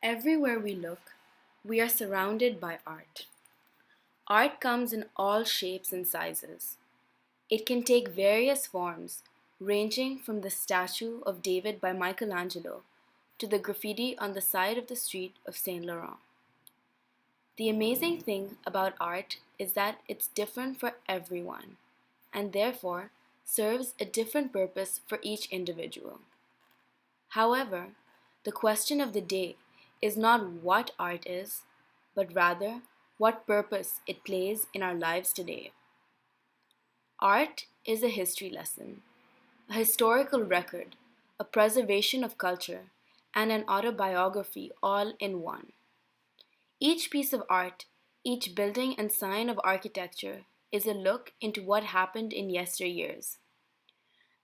Everywhere we look, we are surrounded by art. Art comes in all shapes and sizes. It can take various forms, ranging from the statue of David by Michelangelo to the graffiti on the side of the street of Saint Laurent. The amazing thing about art is that it's different for everyone, and therefore serves a different purpose for each individual. However, the question of the day is not what art is, but rather what purpose it plays in our lives today. Art is a history lesson, a historical record, a preservation of culture, and an autobiography all in one. Each piece of art, each building and sign of architecture is a look into what happened in yesteryears.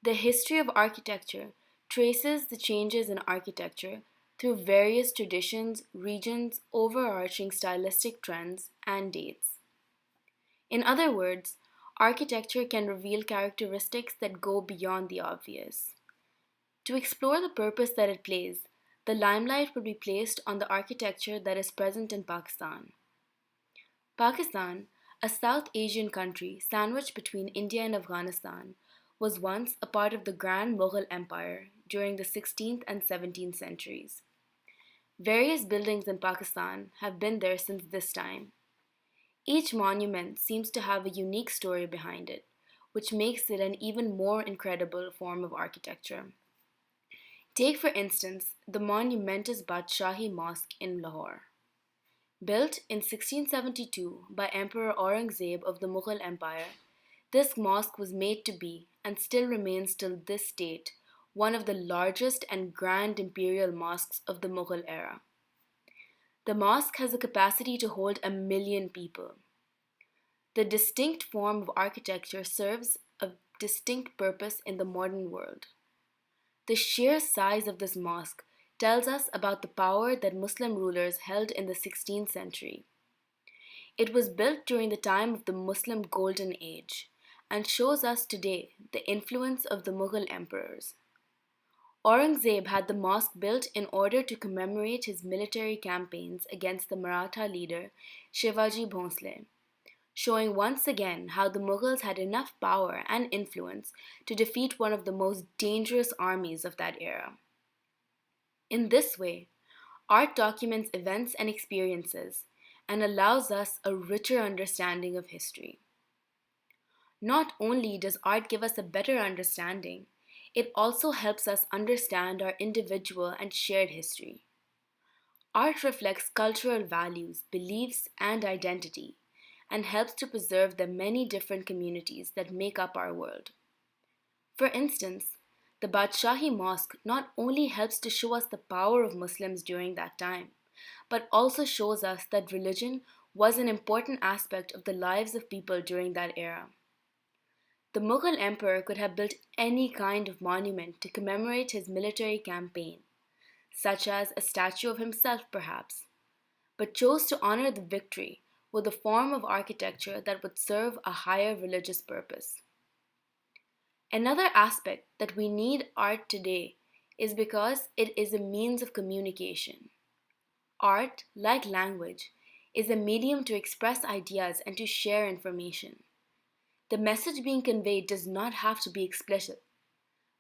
The history of architecture traces the changes in architecture through various traditions, regions, overarching stylistic trends, and dates. In other words, architecture can reveal characteristics that go beyond the obvious. To explore the purpose that it plays, the limelight would be placed on the architecture that is present in Pakistan. Pakistan, a South Asian country sandwiched between India and Afghanistan, was once a part of the Grand Mughal Empire during the 16th and 17th centuries. Various buildings in Pakistan have been there since this time. Each monument seems to have a unique story behind it, which makes it an even more incredible form of architecture. Take, for instance, the monumentous Badshahi Mosque in Lahore. Built in 1672 by Emperor Aurangzeb of the Mughal Empire, this mosque was made to be, and still remains till this date, one of the largest and grand imperial mosques of the Mughal era. The mosque has a capacity to hold 1 million people. The distinct form of architecture serves a distinct purpose in the modern world. The sheer size of this mosque tells us about the power that Muslim rulers held in the 16th century. It was built during the time of the Muslim Golden Age and shows us today the influence of the Mughal emperors. Aurangzeb had the mosque built in order to commemorate his military campaigns against the Maratha leader Shivaji Bhonsle, showing once again how the Mughals had enough power and influence to defeat one of the most dangerous armies of that era. In this way, art documents events and experiences and allows us a richer understanding of history. Not only does art give us a better understanding, it also helps us understand our individual and shared history. Art reflects cultural values, beliefs, and identity, and helps to preserve the many different communities that make up our world. For instance, the Badshahi Mosque not only helps to show us the power of Muslims during that time, but also shows us that religion was an important aspect of the lives of people during that era. The Mughal emperor could have built any kind of monument to commemorate his military campaign, such as a statue of himself perhaps, but chose to honor the victory with a form of architecture that would serve a higher religious purpose. Another aspect that we need art today is because it is a means of communication. Art, like language, is a medium to express ideas and to share information. The message being conveyed does not have to be explicit,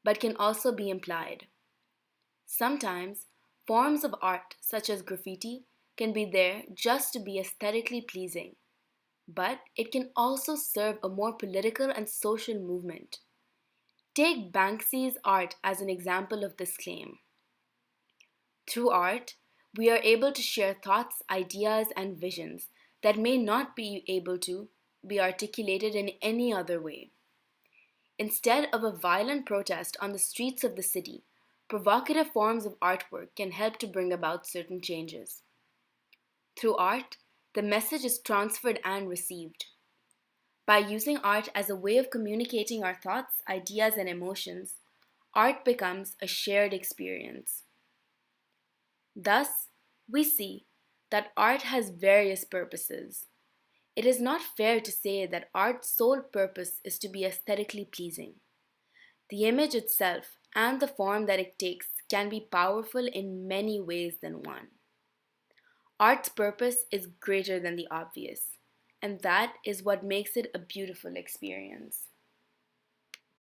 but can also be implied. Sometimes, forms of art, such as graffiti, can be there just to be aesthetically pleasing, but it can also serve a more political and social movement. Take Banksy's art as an example of this claim. Through art, we are able to share thoughts, ideas, and visions that may not be able to be articulated in any other way. Instead of a violent protest on the streets of the city, provocative forms of artwork can help to bring about certain changes. Through art, the message is transferred and received. By using art as a way of communicating our thoughts, ideas, and emotions, art becomes a shared experience. Thus, we see that art has various purposes. It is not fair to say that art's sole purpose is to be aesthetically pleasing. The image itself and the form that it takes can be powerful in many ways than one. Art's purpose is greater than the obvious, and that is what makes it a beautiful experience.